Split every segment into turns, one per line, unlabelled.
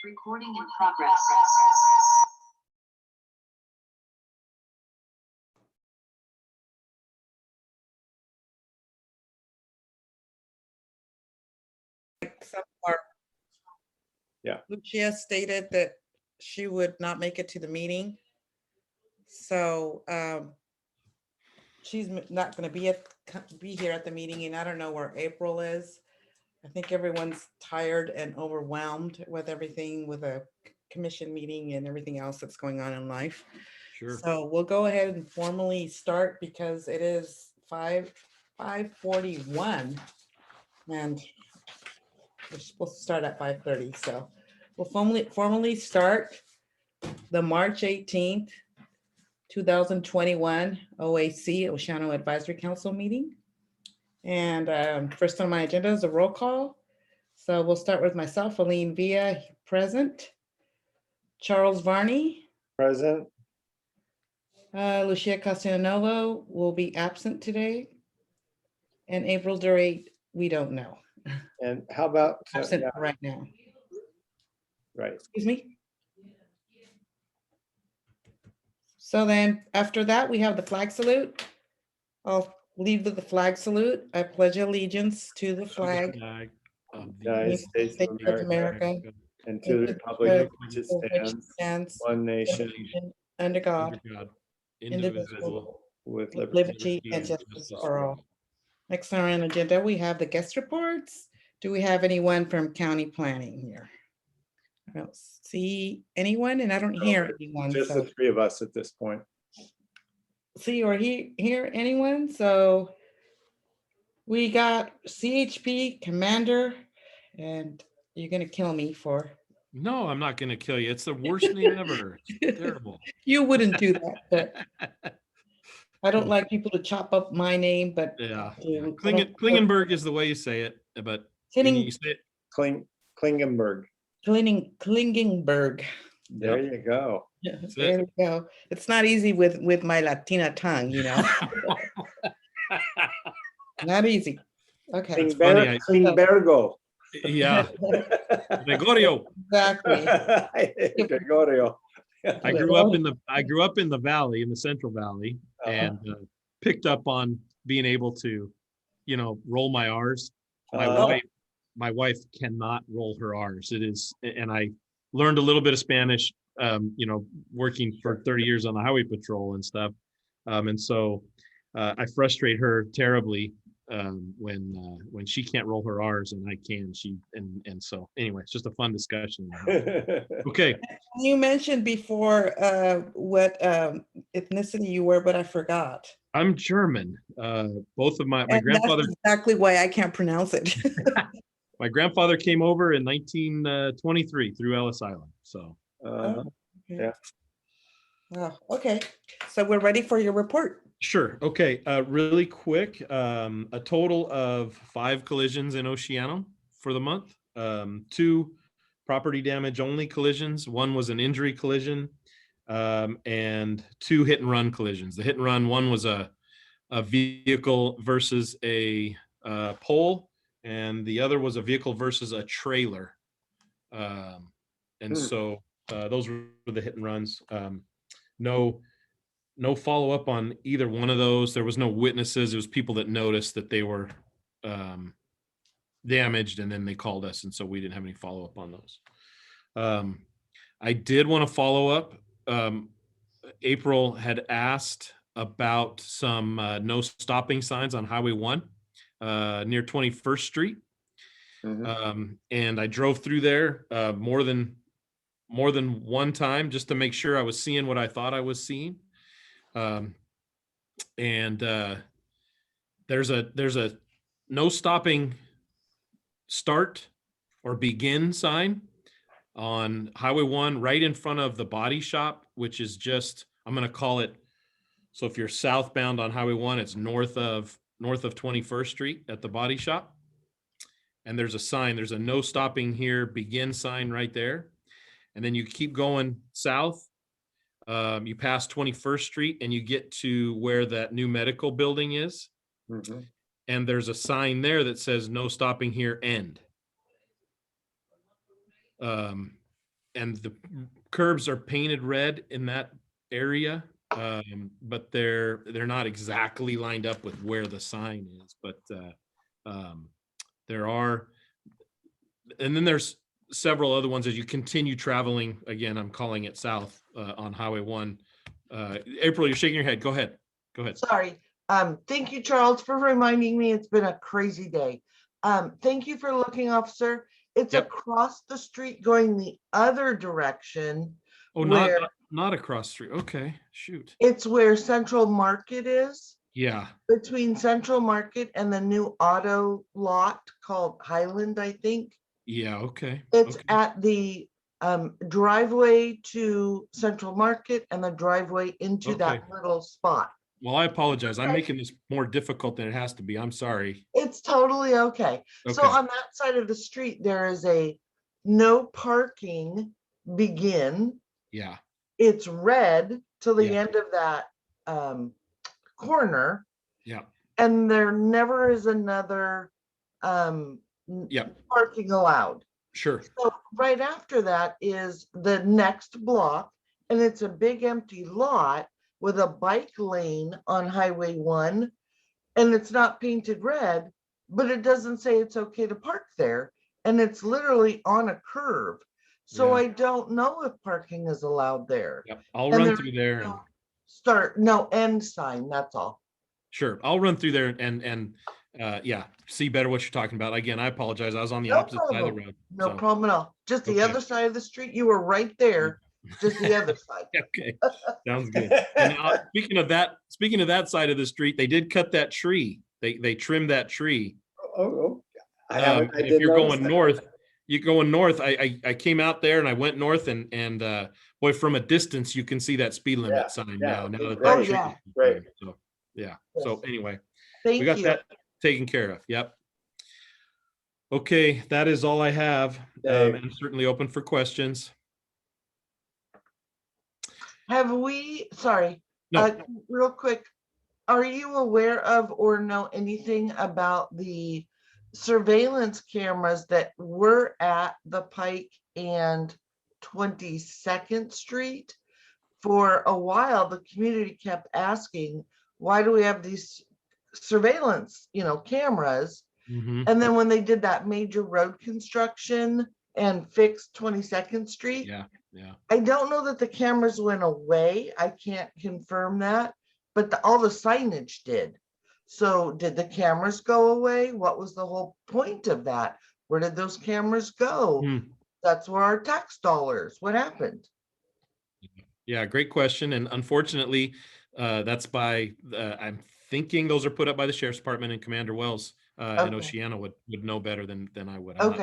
Recording in progress.
Some are.
Yeah.
Lucia stated that she would not make it to the meeting. So she's not going to be here at the meeting, and I don't know where April is. I think everyone's tired and overwhelmed with everything, with a commission meeting and everything else that's going on in life.
Sure.
So we'll go ahead and formally start because it is 5:41, and we're supposed to start at 5:30. So we'll formally start the March 18th, 2021 OAC, Oceano Advisory Council meeting. And first on my agenda is a roll call. So we'll start with myself, Aline Villa, present. Charles Varney.
Present.
Lucia Castellanova will be absent today. And April Durate, we don't know.
And how about
Absent right now.
Right.
Excuse me. So then after that, we have the flag salute. I'll lead with the flag salute. I pledge allegiance to the flag
Of the
United States of America, and to the republic which it stands, one nation,
under God,
God,
indivisible,
with
with
liberty.
liberty and justice for all. Next on our agenda, we have the guest reports. Do we have anyone from county planning here? I don't see anyone, and I don't hear anyone.
Just the three of us at this point.
See or hear anyone? So we got CHP Commander, and you're gonna kill me for.
No, I'm not going to kill you. It's the worst name ever. It's terrible.
You wouldn't do that, but I don't like people to chop up my name, but
Yeah.
I don't-
Klingenberg is the way you say it, but when you say it,
Klingenberg.
Klingenberg.
There you go.
Yeah,
That's
there
it.
we go. It's not easy with my Latina tongue, you know. Not easy. Okay.
funny,
Klingenbergo.
yeah, Gregorio.
Exactly.
Gregorio.
I grew up in the valley, in the Central Valley, and picked up on being able to, roll my R's. My wife cannot roll her R's. And I learned a little bit of Spanish, working for 30 years on the highway patrol and stuff. And so I frustrate her terribly when she can't roll her R's and I can. And so anyway, it's just a fun discussion. Okay.
You mentioned before what ethnicity you were, but I forgot.
I'm German. Both of my
And
grandfather.
That's exactly why I can't pronounce it.
My grandfather came over in 1923 through Ellis Island. So.
Yeah.
Wow. Okay. So we're ready for your report.
Sure. Okay. Really quick. A total of 5 collisions in Oceano for the month. 2 property damage only collisions. 1 was an injury collision, and 2 hit and run collisions. The hit and run, one was a vehicle versus a pole, and the other was a vehicle versus a trailer. So those were the hit and runs. No follow-up on either one of those. There was no witnesses. It was people that noticed that they were damaged, and then they called us, and so we didn't have any follow-up on those. I did want to follow up. April had asked about some no stopping signs on Highway 1 near 21st Street. And I drove through there more than one time just to make sure I was seeing what I thought I was seeing. There's a no stopping start or begin sign on Highway 1 right in front of the body shop, which is just, I'm going to call it, so if you're southbound on Highway 1, it's north of 21st Street at the body shop. And there's a sign, there's a no stopping here, begin sign right there. And then you keep going south. You pass 21st Street and you get to where that new medical building is. And there's a sign there that says no stopping here, end. and the curbs are painted red in that area. But they're not exactly lined up with where the sign is, but there are, and then there's several other ones as you continue traveling. Again, I'm calling it south on Highway 1. April, you're shaking your head. Go ahead. Go ahead.
Sorry. Thank you, Charles, for reminding me. It's been a crazy day. Thank you for looking, officer. It's
Yep.
across the street going the other direction.
Oh,
where
not across the street. Okay, shoot.
It's where Central Market is.
Yeah.
Between Central Market and the new auto lot called Highland, I think.
Yeah. Okay.
It's
Okay.
at the driveway to Central Market and the driveway into that little spot.
Well, I apologize. I'm making this more difficult than it has to be. I'm sorry.
It's totally okay. So
Okay.
on that side of the street, there is a no parking begin.
Yeah.
It's red till the
Yeah.
end of that corner.
Yeah.
And there never is another
Yeah.
parking allowed.
Sure.
So right after that is the next block, and it's a big empty lot with a bike lane on Highway 1, and it's not painted red, but it doesn't say it's okay to park there, and it's literally on a curve. So
Yeah.
I don't know if parking is allowed there.
Yep. I'll
And
run
there
through
is
there.
no end sign, that's all.
Sure. I'll run through there and yeah, see better what you're talking about. Again, I apologize. I was on the
No
opposite side of the
problem.
road.
No
so.
problem at all. Just the
Okay.
other side of the street. You were right there, just the other side.
Okay. Sounds good. And speaking of that side of the street, they did cut that tree. They trimmed that tree.
Oh,
If you're going north, I came out there and I went north and boy, from a distance you can see that speed limit sign now. Now that
Oh,
that tree
yeah.
is
Right.
trimmed. So yeah.
Yes.
So anyway,
Thank
we got
you.
that taken care of. Yep. Okay, that is all I have.
Okay.
And certainly open for questions.
Have we, sorry,
No.
real quick, are you aware of or know anything about the surveillance cameras that were at the Pike and 22nd Street? For a while, the community kept asking, why do we have these surveillance, cameras?
Mhm.
And then when they did that major road construction and fixed 22nd Street,
Yeah. Yeah.
I don't know that the cameras went away. I can't confirm that, but all the signage did. So did the cameras go away? What was the whole point of that? Where did those cameras go?
Hmm.
That's where our tax dollars. What happened?
Yeah, great question. And unfortunately, that's by, I'm thinking those are put up by the Sheriff's Department and Commander Wells and
Okay.
Oceano would know better than I would. I'm
Okay.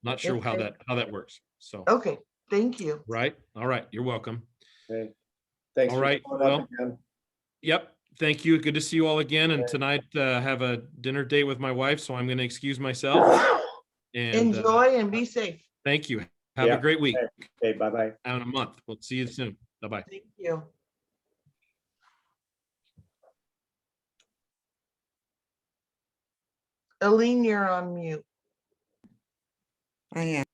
not sure
If
how
they-
that works. So,
Okay, thank you.
right. All right. You're welcome.
Okay. Thanks.
All
for
right,
coming up
well,
again.
Yep. Thank you. Good to see you all again. And tonight have a dinner date with my wife, so I'm going to excuse myself. And
Enjoy and be safe.
thank you. Have
Yeah.
a great week.
Okay, bye-bye.
Out in a month. We'll see you soon. Bye-bye.
Thank you. Aline, you're on mute.
I am.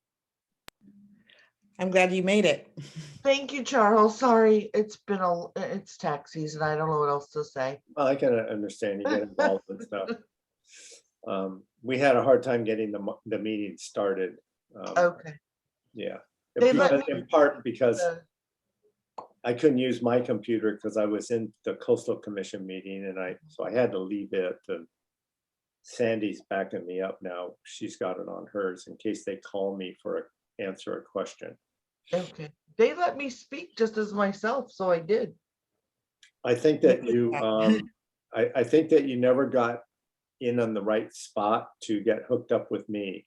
I'm glad you made it.
Thank you, Charles. Sorry, it's tax season. I don't know what else to say.
Well, I can understand you get involved with stuff. We had a hard time getting the meeting started.
Okay.
Yeah.
They let me-
In part because
Uh,
I couldn't use my computer because I was in the Coastal Commission meeting and so I had to leave it. And Sandy's backing me up now. She's got it on hers in case they call me answer a question.
Okay. They let me speak just as myself, so I did.
I think that you, I think that you never got in on the right spot to get hooked up with me.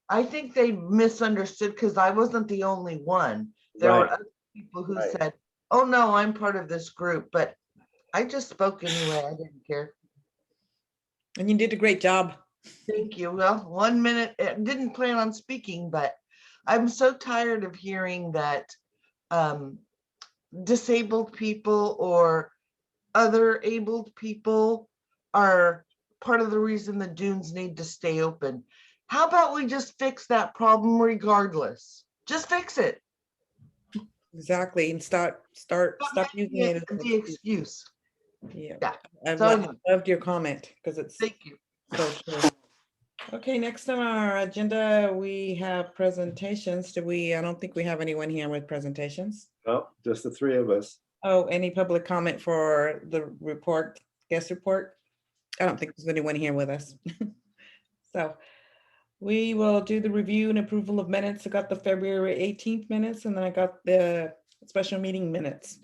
I think they misunderstood because I wasn't the only one. There were
Right.
other people who
Right.
said, oh no, I'm part of this group, but I just spoke anyway. I didn't care.
And you did a great job.
Thank you. Well, 1 minute, I didn't plan on speaking, but I'm so tired of hearing that disabled people or other abled people are part of the reason the dunes need to stay open. How about we just fix that problem regardless? Just fix it.
Exactly, and stop using it as an
The
excuse.
excuse.
Yeah,
Yeah.
I
So anyway,
loved your comment because it's
thank you.
so true. Okay, next on our agenda, we have presentations. I don't think we have anyone here with presentations.
No, just the three of us.
Oh, any public comment for the report, guest report? I don't think there's anyone here with us. So we will do the review and approval of minutes. I got the February 18th minutes and then I got the special meeting minutes.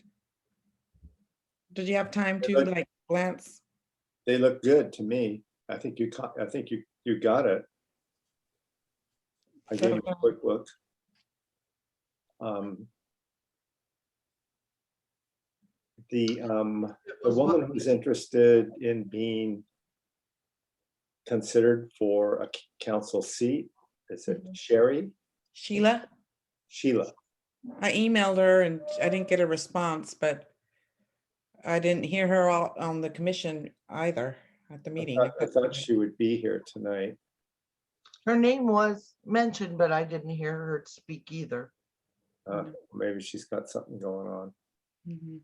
Did you have time to
look-
like glance?
They look good to me. I think you got it. I gave you a quick look. The woman who's interested in being considered for a council seat, is it Sherry?
Sheila,
Sheila.
I emailed her and I didn't get a response, but I didn't hear her on the commission either at the meeting.
I thought she would be here tonight.
Her name was mentioned, but I didn't hear her speak either.
Maybe she's got something going on.
Mhm.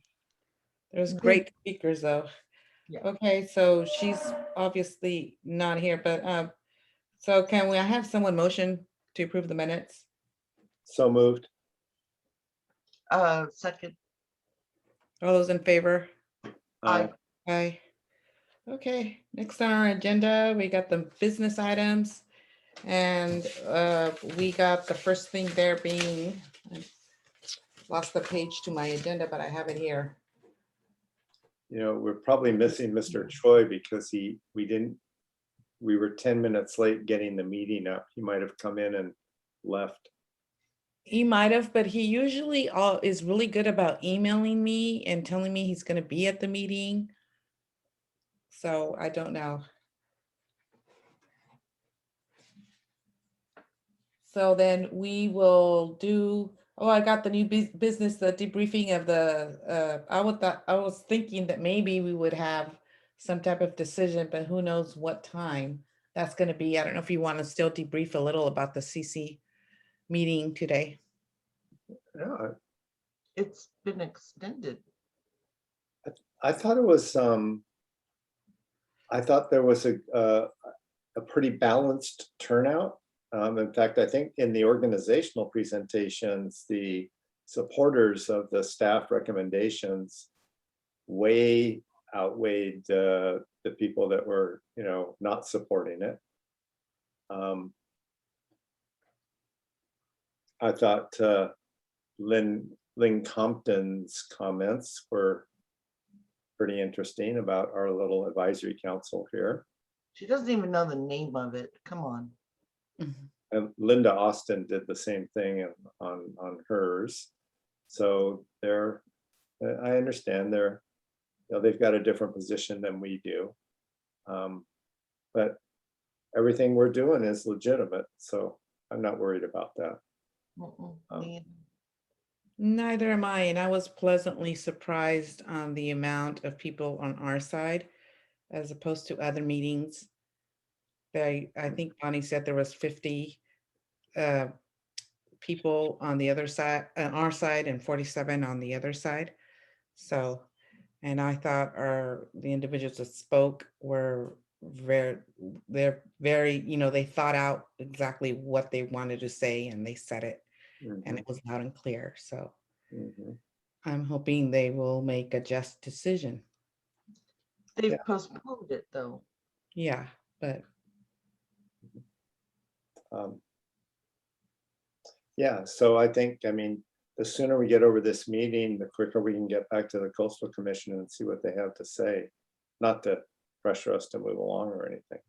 There's
Okay.
great speakers though.
Yeah.
Okay, so she's obviously not here, but so can I have someone motion to approve the minutes?
So moved.
Second,
All those in favor?
I,
Aye. Okay, next on our agenda, we got the business items. And we got the first thing there being, I lost the page to my agenda, but I have it here.
You know, we're probably missing Mr. Troy because we were 10 minutes late getting the meeting up. He might have come in and left.
He might have, but he usually is really good about emailing me and telling me he's gonna be at the meeting. So I don't know. So then we will do, oh, I got the new business, the debriefing of the, I was thinking that maybe we would have some type of decision, but who knows what time that's gonna be. I don't know if you want to still debrief a little about the CC meeting today.
Yeah,
it's been extended.
I thought it was, I thought there was a pretty balanced turnout. In fact, I think in the organizational presentations, the supporters of the staff recommendations way outweighed the people that were, not supporting it. I thought Lynn Compton's comments were pretty interesting about our little advisory council here.
She doesn't even know the name of it. Come on.
And Linda Austin did the same thing on hers. So I understand they've got a different position than we do. But everything we're doing is legitimate, so I'm not worried about that.
Me
Neither am I, and I was pleasantly surprised on the amount of people on our side as opposed to other meetings. I think Bonnie said there was 50 people on the other side, on our side, and 47 on the other side. So, and I thought the individuals that spoke were they're very, they thought out exactly what they wanted to say and they said it, and it was loud and clear. So I'm hoping they will make a just decision.
They've postponed it though.
Yeah, but
yeah, so I think, the sooner we get over this meeting, the quicker we can get back to the Coastal Commission and see what they have to say. Not to pressure us to move along or anything.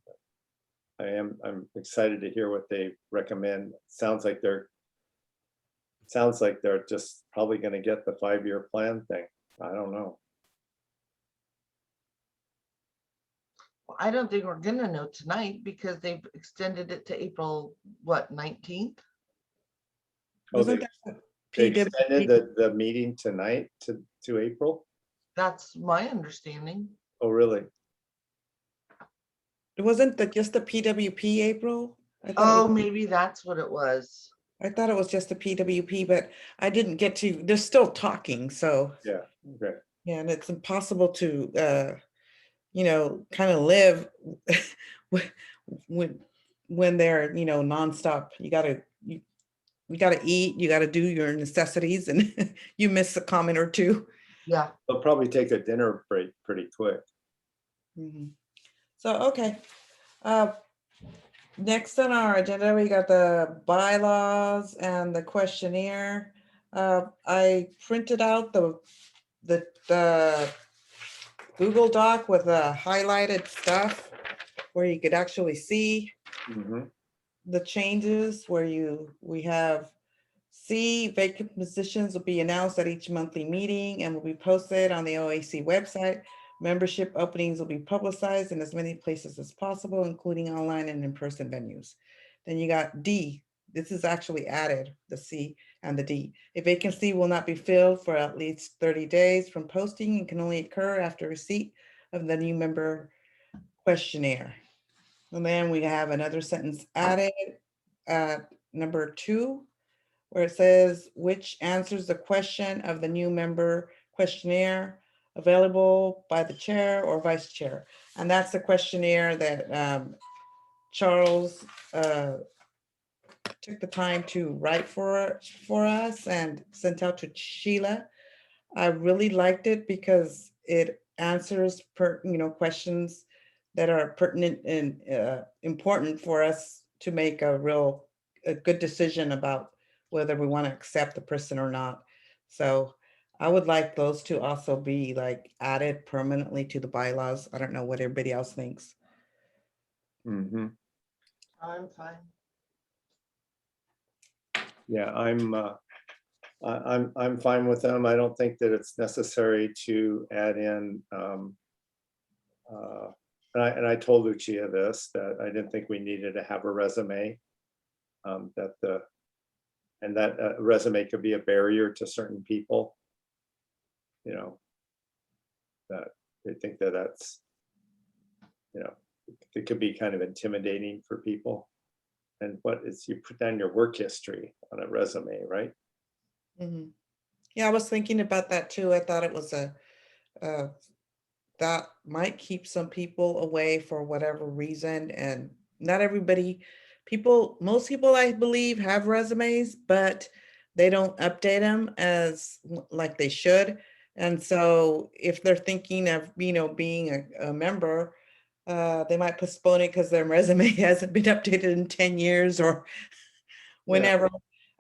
But I'm excited to hear what they recommend. Sounds like they're just probably going to get the 5-year plan thing. I don't know.
Well, I don't think we're gonna know tonight because they've extended it to April, what, 19th?
Oh,
wasn't
they
that the
extended the meeting tonight to April?
That's my understanding.
Oh, really?
It wasn't just the PWP, April? I thought it
Oh,
was-
maybe that's what it was.
I thought it was just the PWP, but I didn't get to, they're still talking, so,
Yeah, okay.
yeah, and it's impossible to, kind of live when, when when they're, nonstop. You gotta eat, you gotta do your necessities, and you miss a comment or two.
Yeah,
They'll probably take a dinner break pretty quick.
Mhm. So, okay. Uh, Next on our agenda, we got the bylaws and the questionnaire. I printed out the Google Doc with the highlighted stuff where you could actually see
Mhm.
the changes we have C, vacant positions will be announced at each monthly meeting and will be posted on the OAC website. Membership openings will be publicized in as many places as possible, including online and in-person venues. Then you got D. This is actually added, the C and the D. A vacancy will not be filled for at least 30 days from posting and can only occur after receipt of the new member questionnaire. And then we have another sentence added, number 2, where it says, which answers the question of the new member questionnaire available by the chair or vice chair. And that's the questionnaire that Charles took the time to write for us and sent out to Sheila. I really liked it because it answers questions that are pertinent and important for us to make a good decision about whether we want to accept the person or not. So I would like those to also be like added permanently to the bylaws. I don't know what everybody else thinks.
Mhm.
I'm fine.
Yeah, I'm fine with them. I don't think that it's necessary to add in. Uh, and I told Lucia this, that I didn't think we needed to have a resume. That resume could be a barrier to certain people. You know, that they think that that's, it could be kind of intimidating for people. And what is, you put down your work history on a resume, right?
Mhm. Yeah, I was thinking about that too. I thought it was uh, that might keep some people away for whatever reason. And not everybody, most people I believe have resumes, but they don't update them as like they should. And so if they're thinking of, being a member, they might postpone it because their resume hasn't been updated in 10 years or
Yeah.
whenever.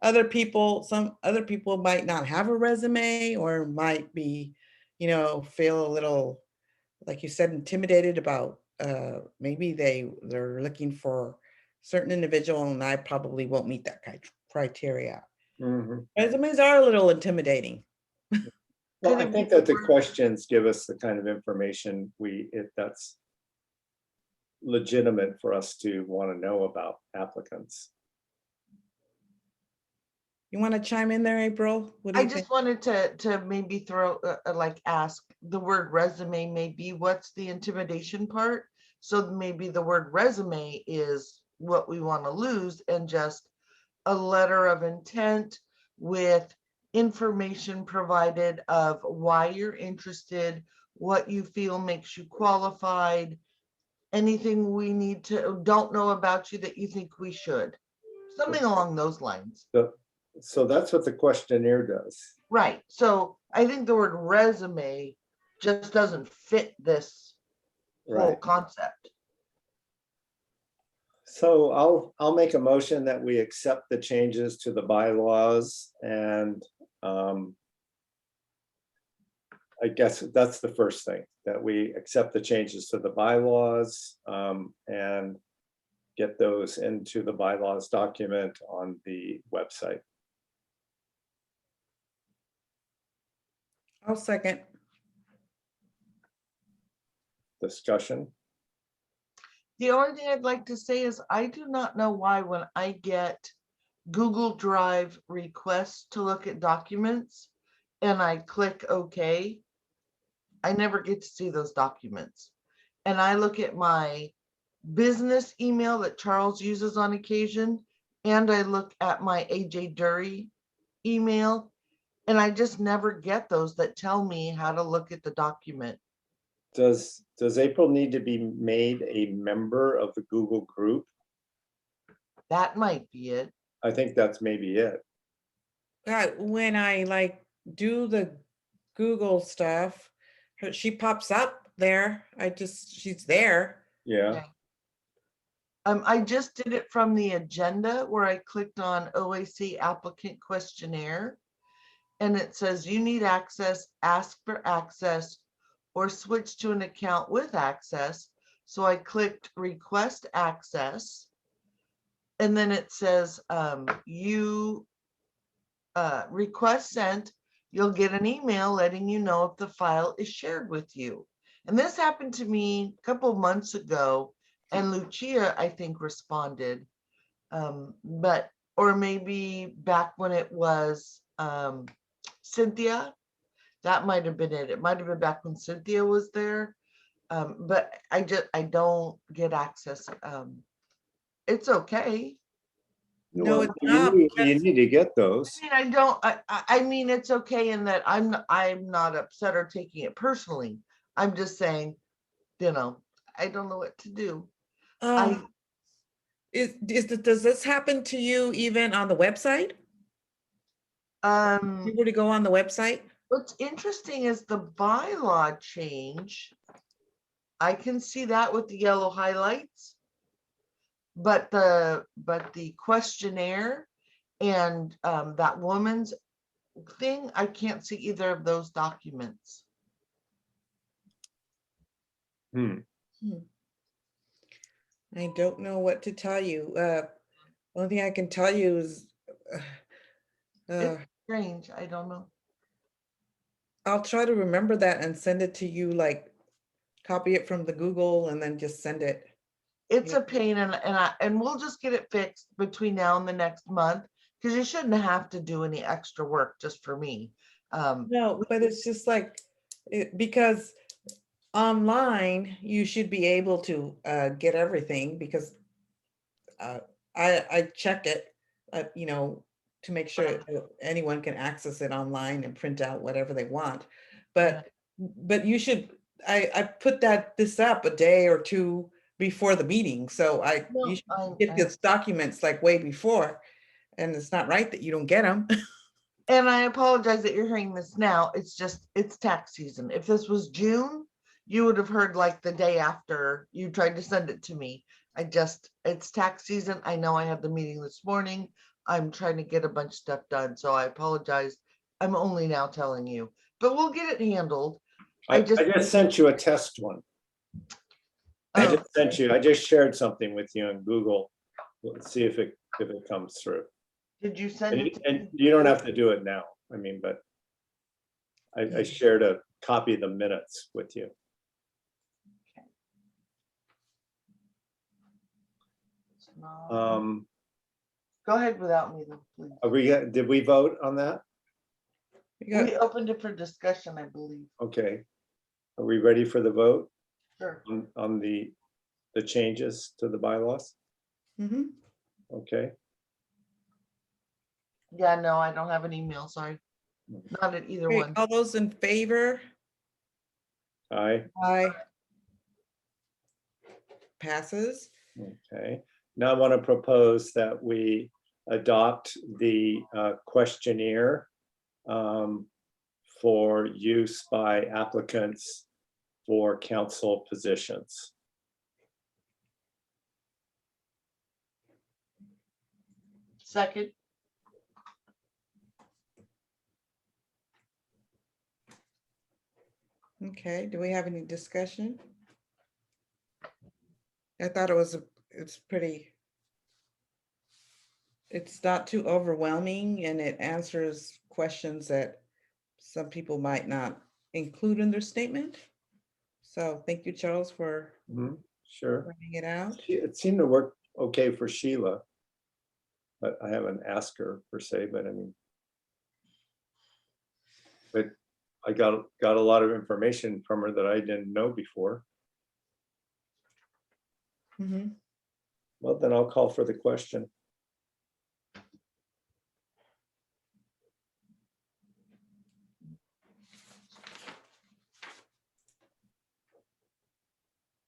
Some other people might not have a resume or might be, feel a little, like you said, intimidated about maybe they're looking for certain individual and I probably won't meet that criteria.
Mhm.
Resumes are a little intimidating.
Well,
Could
I
it be
think that the
word-
questions give us the kind of information that's legitimate for us to want to know about applicants.
You want to chime in there, April? What do
I
you think?
just wanted to maybe throw, like, ask the word resume, maybe what's the intimidation part? So maybe the word resume is what we want to lose and just a letter of intent with information provided of why you're interested, what you feel makes you qualified, anything we don't know about you that you think we should. Something along those lines.
So that's what the questionnaire does.
Right. So I think the word resume just doesn't fit this whole
Right.
concept.
So I'll make a motion that we accept the changes to the bylaws, and I guess that's the first thing, that we accept the changes to the bylaws and get those into the bylaws document on the website.
I'll second.
Discussion.
The only thing I'd like to say is I do not know why when I get Google Drive requests to look at documents and I click OK, I never get to see those documents. And I look at my business email that Charles uses on occasion, and I look at my AJ Dury email, and I just never get those that tell me how to look at the document.
Does April need to be made a member of the Google group?
That might be it.
I think that's maybe it.
When I like do the Google stuff, she pops up there. She's there.
Yeah,
Okay. I just did it from the agenda where I clicked on OAC applicant questionnaire. And it says you need access, ask for access, or switch to an account with access. So I clicked request access. And then it says request sent, you'll get an email letting you know if the file is shared with you. And this happened to me a couple of months ago, and Lucia, I think, responded. Or maybe back when it was Cynthia, that might have been it. It might have been back when Cynthia was there. But I don't get access. It's okay.
No,
well,
it's not.
you need to get those.
I mean, I don't, I mean, it's okay in that I'm not upset or taking it personally. I'm just saying, I don't know what to do.
Does this happen to you even on the website? You were to go on the website?
What's interesting is the bylaw change. I can see that with the yellow highlights. But the questionnaire and that woman's thing, I can't see either of those documents.
Hmm.
I don't know what to tell you. Only thing I can tell you is
It's strange. I don't know.
I'll try to remember that and send it to you, like copy it from the Google and then just send it.
It's
Yeah.
a pain, and we'll just get it fixed between now and the next month, because you shouldn't have to do any extra work just for me.
No, but it's just like, because online, you should be able to get everything, because I check it, to make sure anyone can access it online and print out whatever they want. But you should, I put this up a day or two before the meeting, so
No,
you should get these documents like way before, and it's not right that you don't get them.
And I apologize that you're hearing this now. It's tax season. If this was June, you would have heard like the day after you tried to send it to me. It's tax season. I know I had the meeting this morning. I'm trying to get a bunch of stuff done, so I apologize. I'm only now telling you, but we'll get it handled.
I just sent you a test one. I just shared something with you on Google. Let's see if it comes through.
Did you send it?
And you don't have to do it now. I mean, but I shared a copy of the minutes with you.
Go ahead without me, then, please.
Did we vote on that?
We opened it for discussion, I believe.
Okay. Are we ready for the vote
Sure.
on the changes to the bylaws?
Mm-hmm.
Okay.
Yeah, no, I don't have an email, sorry. Not at either
Okay,
one.
all those in favor?
Aye.
Aye. Passes.
Okay. Now I want to propose that we adopt the questionnaire for use by applicants for council positions.
Second.
Okay, do we have any discussion? I thought it's not too overwhelming, and it answers questions that some people might not include in their statement. So thank you, Charles, for
Sure.
writing it out.
It seemed to work okay for Sheila, but I haven't asked her per se, but I mean, but I got a lot of information from her that I didn't know before.
Mm-hmm.
Well, then I'll call for the question.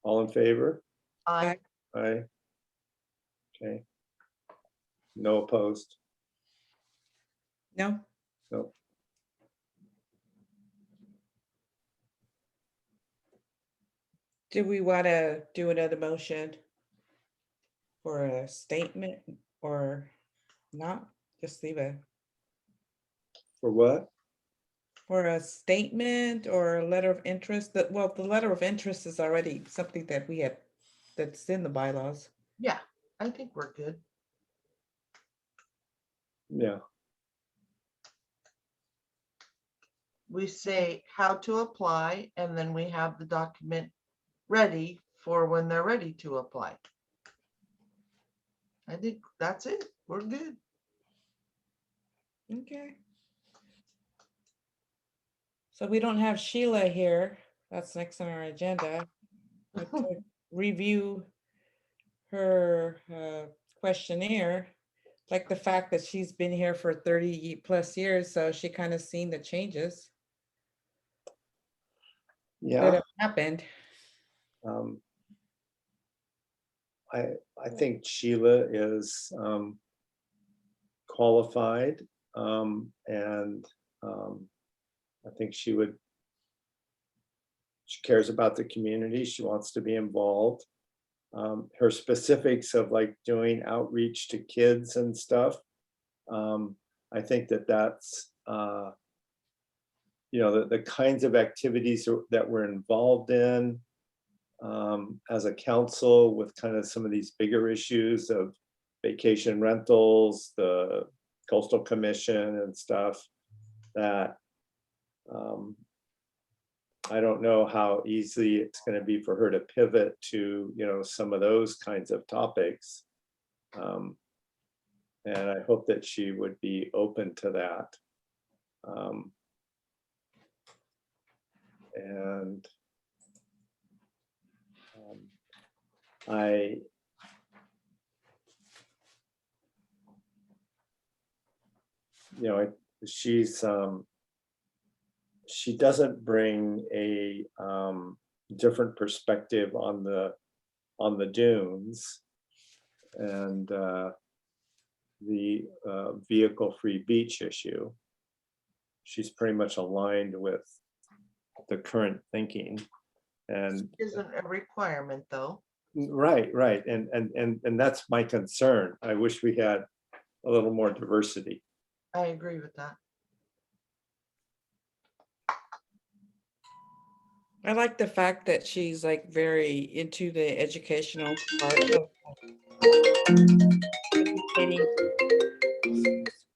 All in favor?
I,
Aye. Okay. No opposed?
No?
No.
Do we want to do another motion for a statement or not? Just leave it
For what?
for a statement or a letter of interest. That, well, the letter of interest is already something that we had, that's in the bylaws.
yeah, I think we're good.
Yeah,
We say how to apply, and then we have the document ready for when they're ready to apply. I think that's it. We're good.
Okay. So we don't have Sheila here. That's next on our agenda. But to review her questionnaire, like the fact that she's been here for 30+ years, so she kind of seen the changes that
yeah.
have happened.
Um, I think Sheila is qualified, and I think she cares about the community. She wants to be involved. Her specifics of like doing outreach to kids and stuff. I think that's the kinds of activities that we're involved in as a council with kind of some of these bigger issues of vacation rentals, the coastal commission and stuff, that I don't know how easy it's going to be for her to pivot to, some of those kinds of topics. And I hope that she would be open to that. And she doesn't bring a different perspective on the dunes and the vehicle-free beach issue. She's pretty much aligned with the current thinking, and
Isn't a requirement though.
right, and that's my concern. I wish we had a little more diversity.
I agree with that.
I like the fact that she's like very into the educational part of educating,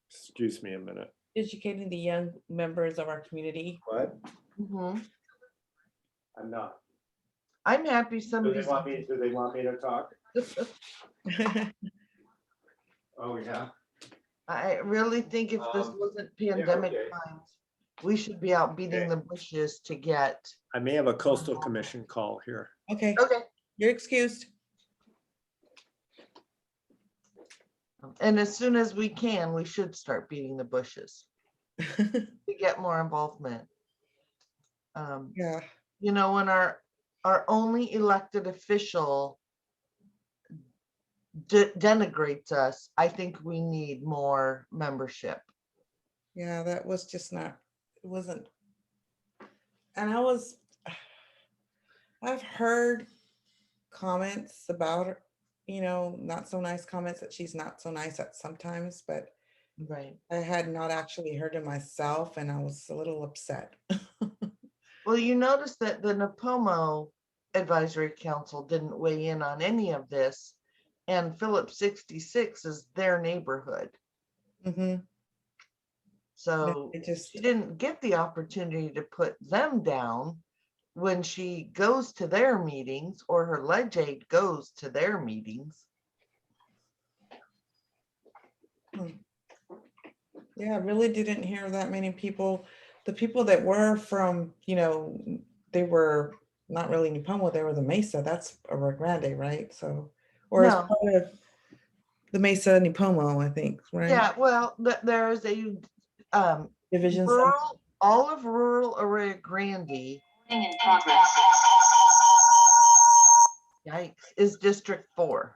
Excuse me a minute.
educating the young members of our community.
What?
Mhm.
I'm not.
I'm happy
Do
somebody's.
they want me to talk? Oh, yeah.
I really think if this wasn't pandemic
okay.
times, we should be out beating
Okay.
the bushes to get.
I may have a coastal commission call here.
Okay,
Okay.
you're excused.
And as soon as we can, we should start beating the bushes to get more involvement.
Yeah,
When our only elected official denigrates us, I think we need more membership.
yeah, that was just not, it wasn't. And I've heard comments about her, not so nice comments that she's not so nice at sometimes, but
Right.
I had not actually heard it myself and I was a little upset.
Well, you notice that the Napomo Advisory Council didn't weigh in on any of this, and Phillips 66 is their neighborhood.
Mm-hmm.
So
It just,
she didn't get the opportunity to put them down when she goes to their meetings, or her ledge aide goes to their meetings.
yeah, I really didn't hear that many people. The people that were from, they were not really Nipomo, they were the Mesa. That's a Rio Grande, right? So, or it's
No.
part of the Mesa Nipomo, I think, right?
Yeah, well, there is a
Division center.
all of rural Arroyo Grande.
In progress.
Yikes, is District 4.